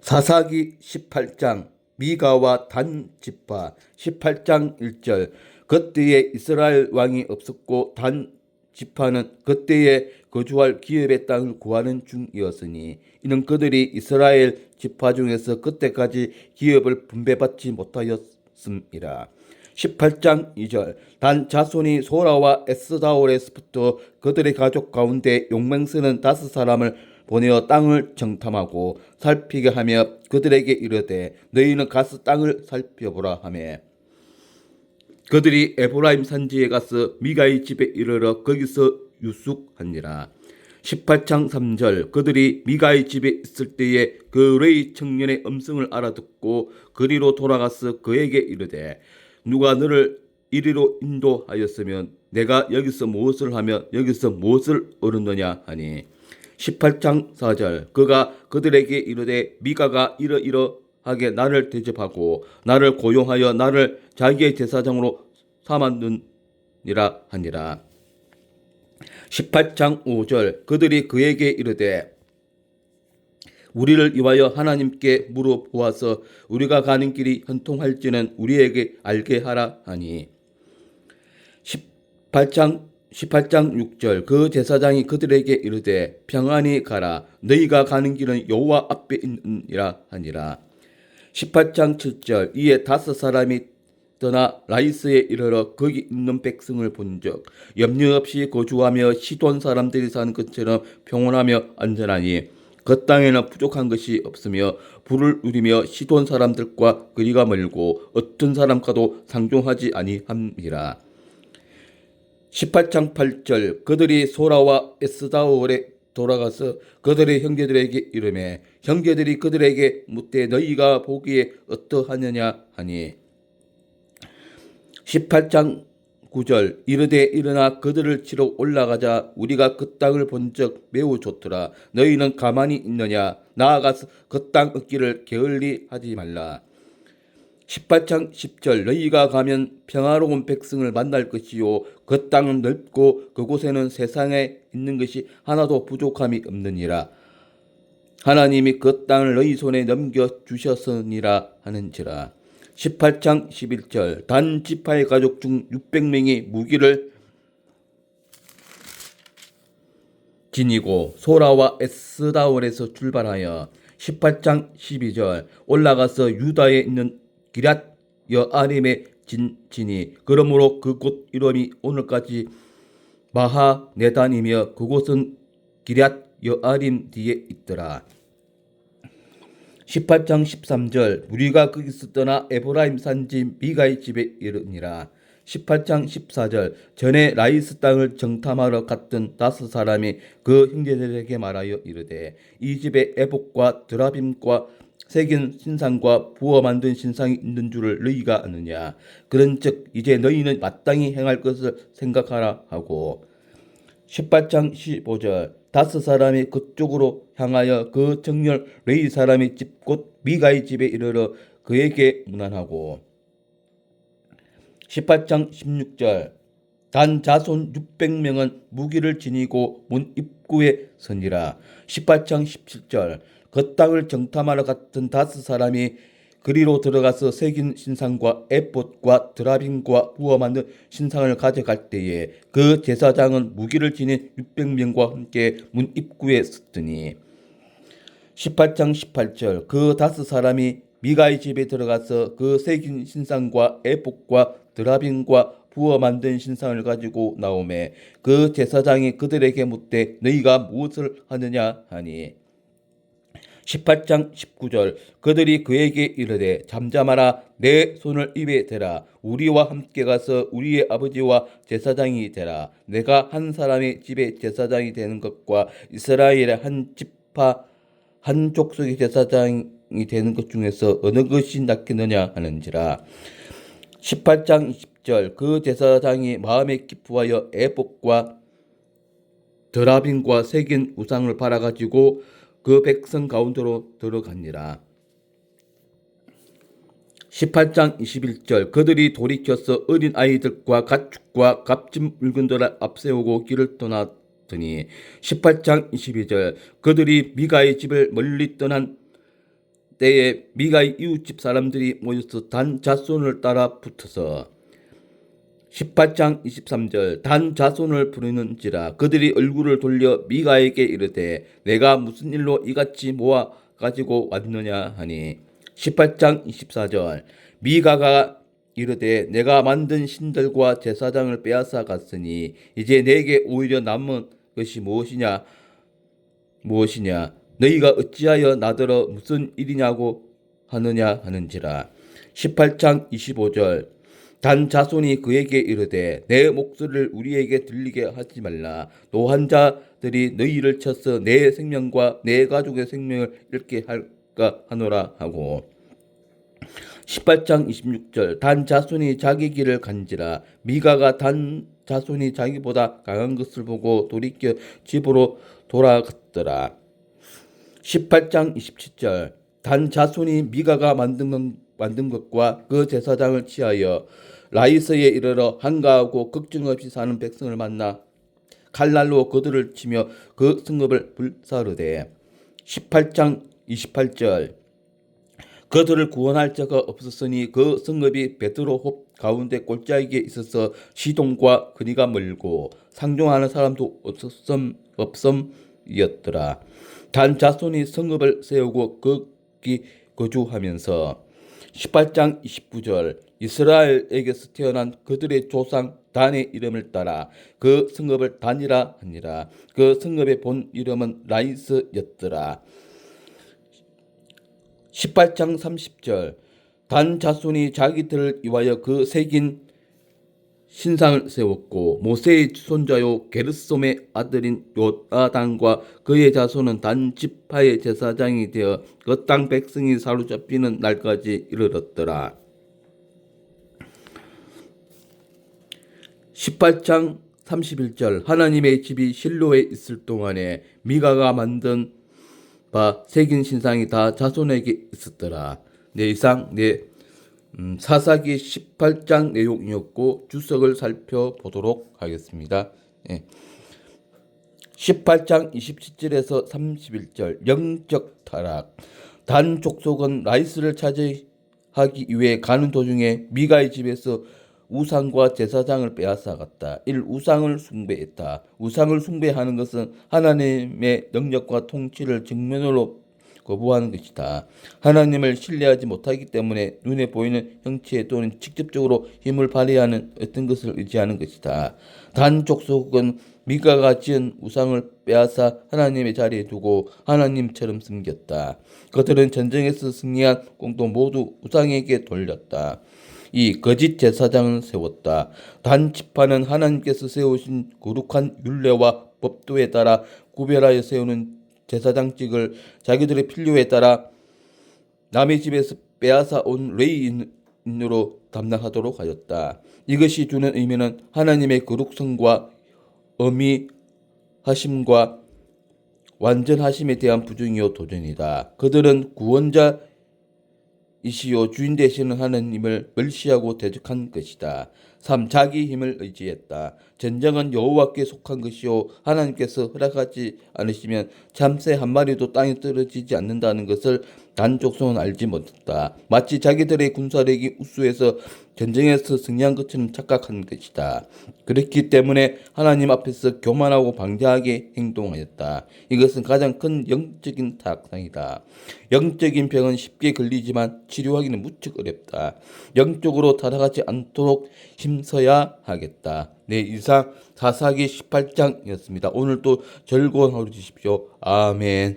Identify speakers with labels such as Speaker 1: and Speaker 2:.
Speaker 1: 사사기 18장 미가와 단 지파 18장 1절 그때에 이스라엘 왕이 없었고 단 지파는 그때에 거주할 기업의 땅을 구하는 중이었으니 이는 그들이 이스라엘 지파 중에서 그때까지 기업을 분배받지 못하였음이라. 18장 2절 단 자손이 소라와 에스다올에서부터 그들의 가족 가운데 용맹쓰는 5사람을 보내어 땅을 정탐하고 살피게 하며 그들에게 이르되 너희는 가서 땅을 살펴보라 하매 그들이 에브라임 산지에 가서 미가의 집에 이르러 거기서 유숙하니라. 18장 3절 그들이 미가의 집에 있을 때에 그 레위 청년의 음성을 알아듣고 그리로 돌아가서 그에게 이르되 누가 너를 이리로 인도하였으면 내가 여기서 무엇을 하며 여기서 무엇을 얻었느냐 하니 18장 4절 그가 그들에게 이르되 미가가 이러이러하게 나를 대접하고 나를 고용하여 나를 자기의 제사장으로 삼았느니라 하니라. 18장 5절 그들이 그에게 이르되 우리를 위하여 하나님께 물어보아서 우리가 가는 길이 현통할지는 우리에게 알게 하라 하니 18장 6절 그 제사장이 그들에게 이르되 평안히 가라 너희가 가는 길은 여호와 앞에 있느니라 하니라. 18장 7절 이에 5사람이 떠나 라이스에 이르러 거기 있는 백성을 본즉 염려 없이 거주하며 시돈 사람들이 사는 것처럼 평온하며 안전하니 그 땅에는 부족한 것이 없으며 부를 누리며 시돈 사람들과 거리가 멀고 어떤 사람과도 상종하지 아니함이라. 18장 8절 그들이 소라와 에스다올에 돌아가서 그들의 형제들에게 이르매 형제들이 그들에게 묻되 너희가 보기에 어떠하느냐 하니 18장 9절 이르되 일어나 그들을 치러 올라가자 우리가 그 땅을 본즉 매우 좋더라 너희는 가만히 있느냐 나아가서 그 땅 얻기를 게을리하지 말라. 18장 10절 너희가 가면 평화로운 백성을 만날 것이요 그 땅은 넓고 그곳에는 세상에 있는 것이 하나도 부족함이 없느니라 하나님이 그 땅을 너희 손에 넘겨주셨으니라 하는지라. 18장 11절 단 지파의 가족 중 600명이 무기를 지니고 소라와 에스다올에서 출발하여 18장 12절 올라가서 유다에 있는 기럇 여아림에 진지니 그러므로 그곳 이름이 오늘까지 마하네단이며 그곳은 기럇 여아림 뒤에 있더라. 18장 13절 우리가 거기서 떠나 에브라임 산지 미가의 집에 이르니라. 18장 14절 전에 라이스 땅을 정탐하러 갔던 5사람이 그 형제들에게 말하여 이르되 이 집에 에봇과 드라빔과 새긴 신상과 부어 만든 신상이 있는 줄을 너희가 아느냐 그런즉 이제 너희는 마땅히 행할 것을 생각하라 하고 18장 15절 5사람이 그쪽으로 향하여 그 정렬 레위 사람의 집 곧 미가의 집에 이르러 그에게 문안하고 18장 16절 단 자손 600명은 무기를 지니고 문 입구에 서니라. 18장 17절 그 땅을 정탐하러 갔던 5사람이 그리로 들어가서 새긴 신상과 에봇과 드라빔과 부어 만든 신상을 가져갈 때에 그 제사장은 무기를 지닌 600명과 함께 문 입구에 섰더니 18장 18절 그 5사람이 미가의 집에 들어가서 그 새긴 신상과 에봇과 드라빔과 부어 만든 신상을 가지고 나오매 그 제사장이 그들에게 묻되 너희가 무엇을 하느냐 하니 18장 19절 그들이 그에게 이르되 잠잠하라 내 손을 입에 대라 우리와 함께 가서 우리의 아버지와 제사장이 되라 내가 한 사람의 집에 제사장이 되는 것과 이스라엘의 한 지파 한 족속의 제사장이 되는 것 중에서 어느 것이 낫겠느냐 하는지라. 18장 20절 그 제사장이 마음에 기뻐하여 에봇과 드라빔과 새긴 우상을 팔아가지고 그 백성 가운데로 들어가니라. 18장 21절 그들이 돌이켜서 어린 아이들과 가축과 값진 물건들을 앞세우고 길을 떠났더니 18장 22절 그들이 미가의 집을 멀리 떠난 때에 미가의 이웃집 사람들이 모여서 단 자손을 따라 붙어서 18장 23절 단 자손을 부르는지라 그들이 얼굴을 돌려 미가에게 이르되 내가 무슨 일로 이같이 모아 가지고 왔느냐 하니 18장 24절 미가가 이르되 내가 만든 신들과 제사장을 빼앗아 갔으니 이제 내게 오히려 남은 것이 무엇이냐 너희가 어찌하여 나더러 무슨 일이냐고 하느냐 하는지라 18장 25절 단 자손이 그에게 이르되 내 목소리를 우리에게 들리게 하지 말라 노한자들이 너희를 쳐서 내 생명과 내 가족의 생명을 잃게 할까 하노라 하고 18장 26절 단 자손이 자기 길을 간지라 미가가 단 자손이 자기보다 강한 것을 보고 돌이켜 집으로 돌아갔더라. 18장 27절 단 자손이 미가가 만든 것과 그 제사장을 취하여 라이스에 이르러 한가하고 걱정 없이 사는 백성을 만나 칼날로 그들을 치며 그 성읍을 불사르되 18장 28절 그들을 구원할 자가 없었으니 그 성읍이 베드로홉 가운데 골짜기에 있어서 시돈과 그리가 멀고 상종하는 사람도 없음이었더라. 단 자손이 성읍을 세우고 거기 거주하면서 18장 29절 이스라엘에게서 태어난 그들의 조상 단의 이름을 따라 그 성읍을 단이라 하니라. 그 성읍의 본 이름은 라이스였더라. 18장 30절 단 자손이 자기들을 위하여 그 새긴 신상을 세웠고 모세의 손자요 게르솜의 아들인 요나단과 그의 자손은 단 지파의 제사장이 되어 그 땅 백성이 사로잡히는 날까지 이르렀더라. 18장 31절 하나님의 집이 실로에 있을 동안에 미가가 만든 바 새긴 신상이 다 자손에게 있었더라. 네, 이상 사사기 18장 내용이었고 주석을 살펴보도록 하겠습니다. 18장 27절에서 31절 영적 타락 단 족속은 라이스를 차지하기 위해 가는 도중에 미가의 집에서 우상과 제사장을 빼앗아 갔다. 1. 우상을 숭배했다. 우상을 숭배하는 것은 하나님의 능력과 통치를 정면으로 거부하는 것이다. 하나님을 신뢰하지 못하기 때문에 눈에 보이는 형체 또는 직접적으로 힘을 발휘하는 어떤 것을 의지하는 것이다. 단 족속은 미가가 지은 우상을 빼앗아 하나님의 자리에 두고 하나님처럼 섬겼다. 그들은 전쟁에서 승리한 공도 모두 우상에게 돌렸다. 이 거짓 제사장을 세웠다. 단 지파는 하나님께서 세우신 거룩한 율례와 법도에 따라 구별하여 세우는 제사장직을 자기들의 필요에 따라 남의 집에서 빼앗아 온 레위인으로 담당하도록 하였다. 이것이 주는 의미는 하나님의 거룩성과 어미하심과 완전하심에 대한 부정이요 도전이다. 그들은 구원자 이시요 주인 되시는 하나님을 멸시하고 대적한 것이다. 3. 자기 힘을 의지했다. 전쟁은 여호와께 속한 것이요 하나님께서 허락하지 않으시면 참새 한 마리도 땅에 떨어지지 않는다는 것을 단 족속은 알지 못했다. 마치 자기들의 군사력이 우수해서 전쟁에서 승리한 것처럼 착각한 것이다. 그렇기 때문에 하나님 앞에서 교만하고 방자하게 행동하였다. 이것은 가장 큰 영적인 타락상이다. 영적인 병은 쉽게 걸리지만 치료하기는 무척 어렵다. 영적으로 타락하지 않도록 힘써야 하겠다. 네, 이상 사사기 18장이었습니다. 오늘도 즐거운 하루 되십시오. 아멘.